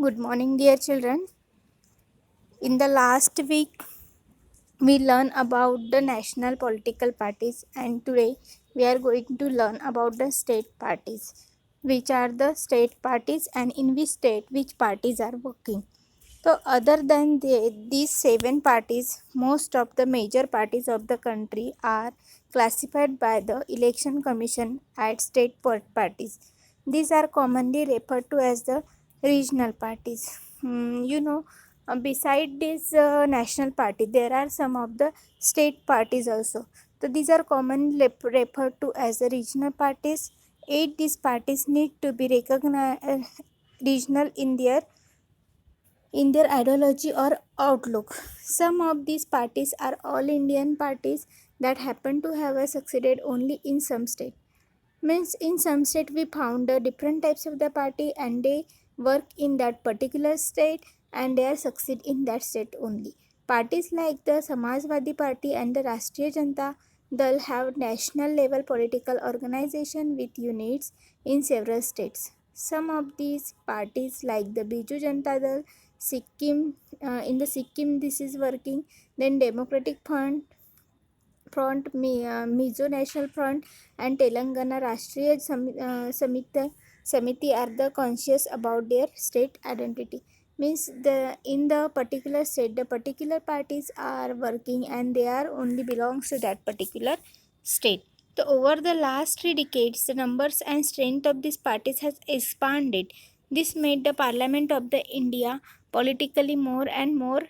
Good morning, dear children. In the last week, we learned about the national political parties, and today we are going to learn about the state parties. Which are the state parties, and in which state which parties are working. So, other than these seven parties, most of the major parties of the country are classified by the Election Commission as state parties. These are commonly referred to as the regional parties. Beside this national party, there are some of the state parties also. So, these are commonly referred to as the regional parties. Eight these parties need to be recognized regional in their ideology or outlook. Some of these parties are all Indian parties that happen to have succeeded only in some state. Means in some state we found different types of the party and they work in that particular state and they are succeed in that state only. Parties like the Samajwadi Party and the Rashtriya Janata Dal have national level political organization with units in several states. Some of these parties like the Biju Janata Dal, Sikkim, in the Sikkim this is working, then Democratic Mizo National Front and Telangana Rashtriya Samiti are the conscious about their state identity. Means in the particular state, the particular parties are working and they are only belongs to that particular state. So over the last 3 decades, the numbers and strength of these parties has expanded. This made the Parliament of the India politically more and more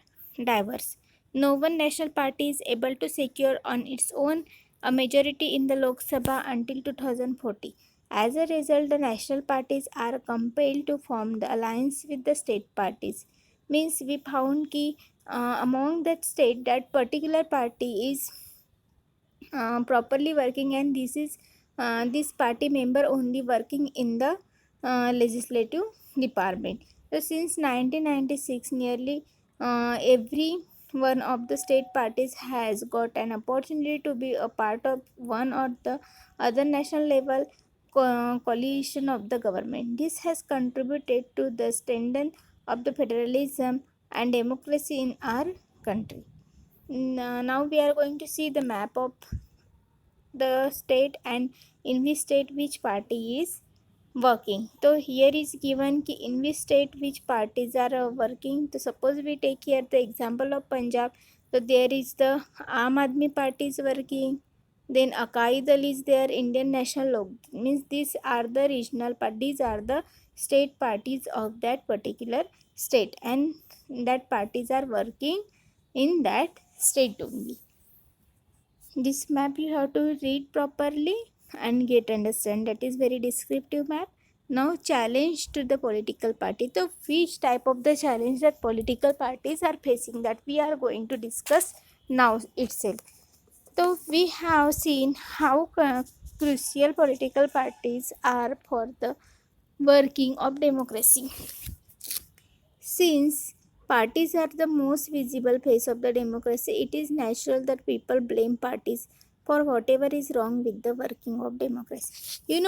diverse. No one national party is able to secure on its own a majority in the Lok Sabha until 2040. As a result, the national parties are compelled to form the alliance with the state parties. Means we found कि among that state that particular party is properly working and this party member only working in the legislative department. So since 1996 nearly every one of the state parties has got an opportunity to be a part of one or the other national level coalition of the government. This has contributed to the strength of the federalism and democracy in our country. Now we are going to see the map of the state and in which state which party is working. So here is given ki in which state which parties are working. So suppose we take here the example of Punjab. So there is the Aam Aadmi Party is working. Then Akai Dal is there, Indian National Lok. Means these are the regional parties, are the state parties of that particular state, and that parties are working in that state only. This map you have to read properly and get understand. That is very descriptive map. Now challenge to the political party. So which type of the challenge that political parties are facing, that we are going to discuss now itself. So we have seen how crucial political parties are for the working of democracy. Since parties are the most visible face of the democracy, it is natural that people blame parties for whatever is wrong with the working of democracy.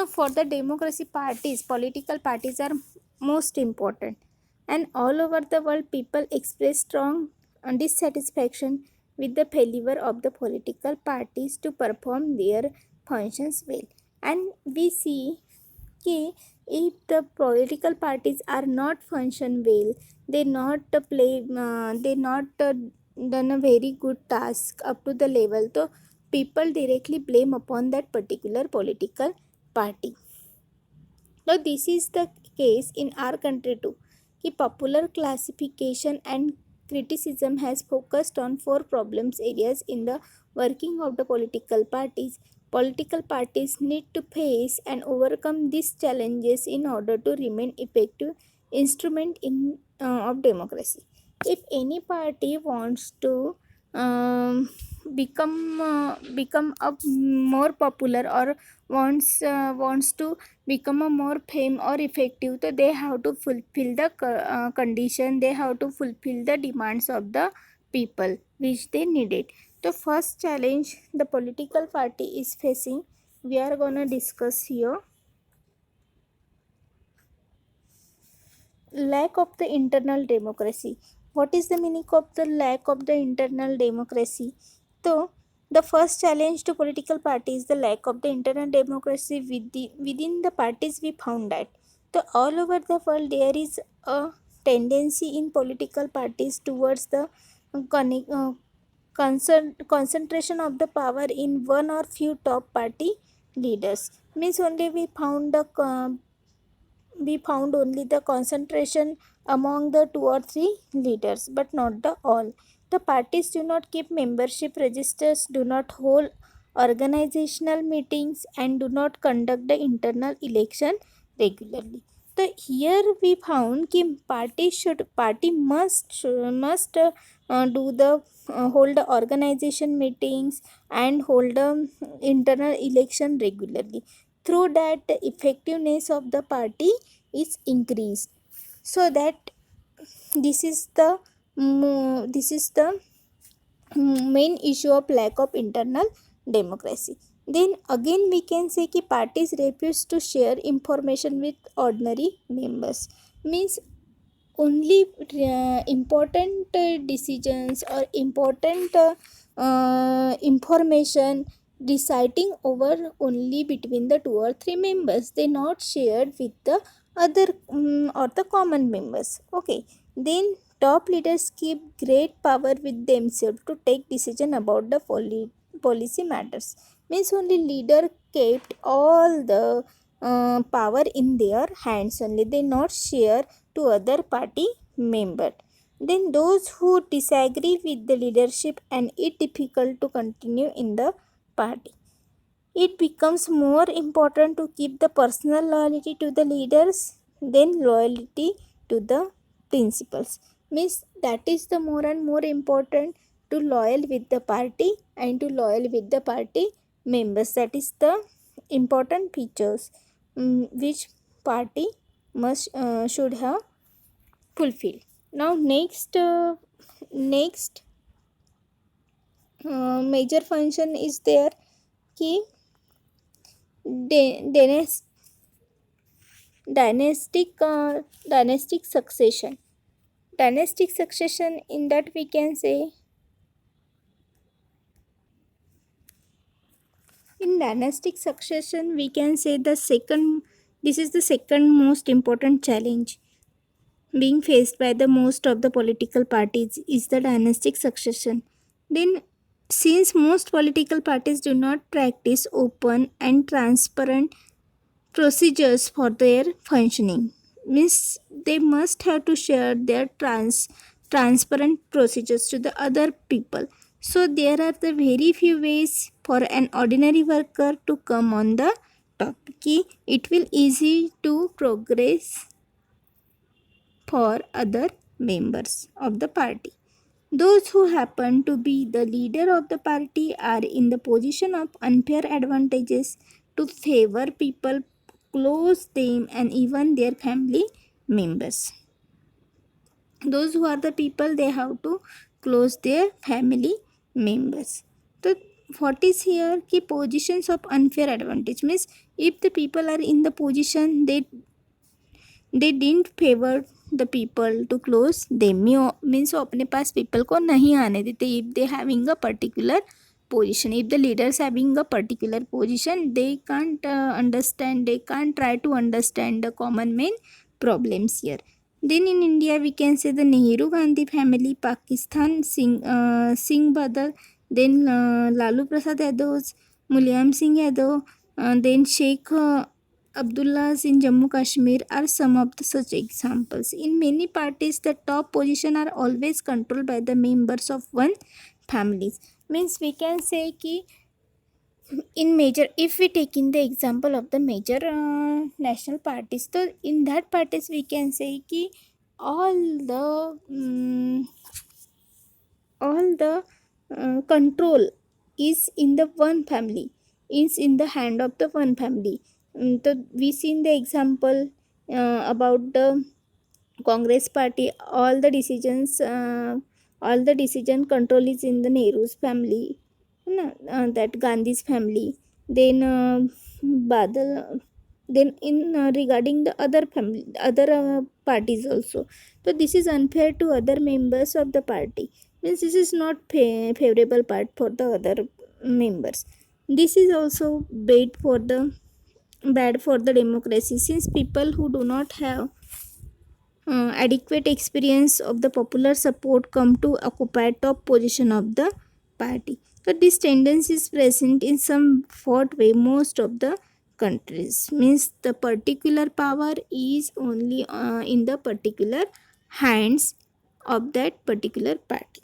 For the democracy, political parties are most important. And all over the world, people express strong dissatisfaction with the failure of the political parties to perform their functions well. And we see कि if the political parties are not function well, they not done a very good task up to the level, so people directly blame upon that particular political party. Now this is the case in our country too. कि popular classification and criticism has focused on four problems areas in the working of the political parties. Political parties need to face and overcome these challenges in order to remain effective instrument of democracy. If any party wants to um, become a more popular or wants to become a more fame or effective, so they have to fulfill the condition, they have to fulfill the demands of the people which they needed. The first challenge the political party is facing, we are gonna discuss here. lack of the internal democracy. What is the meaning of the lack of the internal democracy? So, the first challenge to political parties is the lack of the internal democracy within the parties. We found that. So, all over the world, there is a tendency in political parties towards the concentration of the power in one or few top party leaders. Means only we found only the concentration among the two or three leaders, but not the all. The parties do not keep membership registers, do not hold organizational meetings, and do not conduct the internal election regularly. So here we found that party must do the hold the organization meetings and hold the internal election regularly. Through that, the effectiveness of the party is increased. So that this is the main issue of lack of internal democracy. Then again we can say that parties refuse to share information with ordinary members. Means only important decisions or important information deciding over only between the two or three members, they not shared with the other or the common members. Okay, then top leaders keep great power with themselves to take decision about the policy matters. Means only leader kept all the power in their hands only, they not share to other party member. Then those who disagree with the leadership and it difficult to continue in the party. It becomes more important to keep the personal loyalty to the leaders than loyalty to the principles. Means that is the more and more important to loyal with the party and to loyal with the party members. That is the important features which party must should have fulfilled. Now next major function is there कि dynastic succession. Dynastic succession, in that we can say, in dynastic succession we can say this is the second most important challenge being faced by the most of the political parties is the dynastic succession. Then, since most political parties do not practice open and transparent procedures for their functioning, means they must have to share their transparent procedures to the other people. So there are the very few ways for an ordinary worker to come on the top. It will easy to progress for other members of the party. Those who happen to be the leader of the party are in the position of unfair advantages to favor people close them and even their family members. Those who are the people, they have to close their family members. So what is here key positions of unfair advantage means if the people are in the position they didn't favor the people to close them, means वो अपने पास people को नहीं आने देते. If they having a particular position, if the leaders having a particular position, they can't understand, they can't try to understand the common main problems here. Then in India we can say the Nehru Gandhi family, Pakistan Singh brother, then Lalu Prasad Yadav, Mulayam Singh Yadav, then Sheikh Abdullahs in Jammu Kashmir are some of the such examples. In many parties, the top position are always controlled by the members of one families. Means we can say कि in major, if we take in the example of the major national parties, so in that parties we can say कि all the control is in the one family, is in the hand of the one family. So we seen the example about the Congress party, all the decision control is in the Nehru's family, that Gandhi's family. Then Badal then in regarding the other family, other parties also. So this is unfair to other members of the party, means this is not favorable part for the other members. This is also bad for the democracy, since people who do not have adequate experience of the popular support come to occupy top position of the party. So this tendency is present in some what way most of the countries, means the particular power is only in the particular hands of that particular party.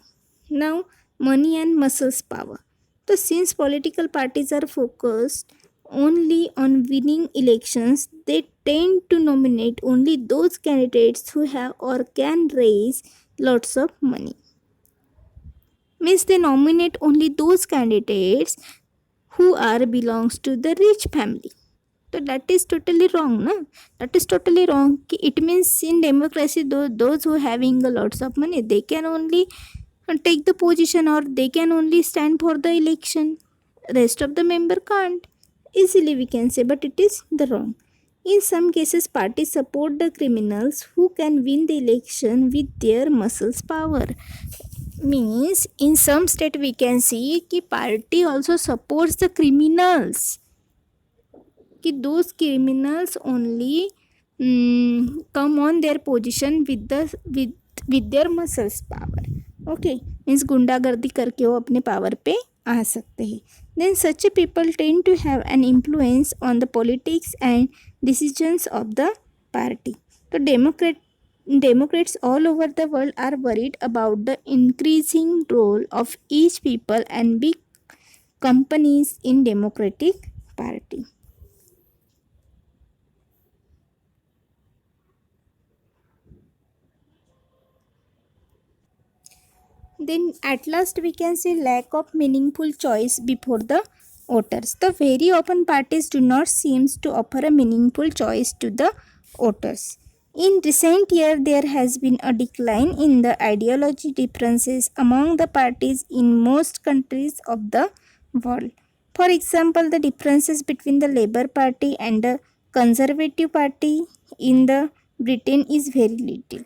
Now, money and muscles power. So since political parties are focused only on winning elections, they tend to nominate only those candidates who have or can raise lots of money. Means they nominate only those candidates who are belongs to the rich family. So that is totally wrong, no? That is totally wrong. It means in democracy, those who having a lots of money, they can only take the position or they can only stand for the election. Rest of the member can't. Easily we can say, but it is the wrong. In some cases, parties support the criminals who can win the election with their muscles power. Means in some state we can see कि party also supports the criminals. कि those criminals only come on their position with their muscles power. Okay, means गुंडागर्दी करके वो अपने power पे आ सकते हैं. Then such people tend to have an influence on the politics and decisions of the party. So Democrats all over the world are worried about the increasing role of each people and big companies in Democratic Party. Then at last we can say lack of meaningful choice before the voters. The very often parties do not seem to offer a meaningful choice to the voters. In recent years, there has been a decline in the ideology differences among the parties in most countries of the world. For example, the differences between the Labour Party and the Conservative Party in the Britain is very little.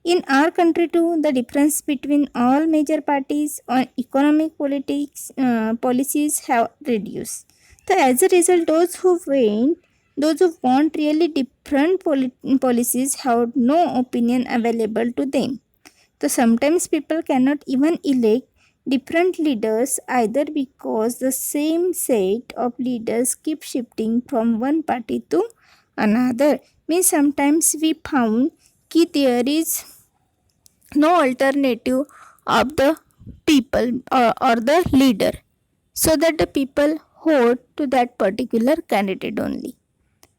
In our country too, the difference between all major parties on economic policies have reduced. So as a result, those who want really different policies have no opinion available to them. So sometimes people cannot even elect different leaders either because the same set of leaders keep shifting from one party to another. Means sometimes we found that there is no alternative of the people or the leader, so that the people vote to that particular candidate only.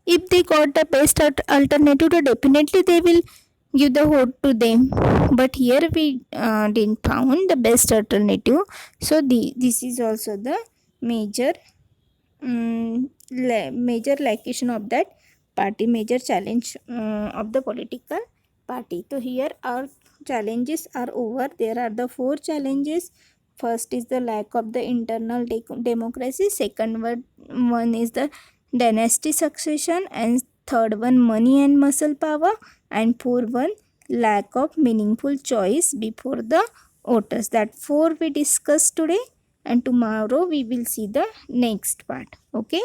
If they got the best alternative, so definitely they will give the vote to them. But here we didn't found the best alternative, so this is also the major major location of that party, major challenge of the political party. So here our challenges are over. There are the four challenges. First is the lack of the internal democracy. Second one is the dynasty succession, and third one money and muscle power, and fourth one lack of meaningful choice before the voters. That four we discussed today, and tomorrow we will see the next part. Okay.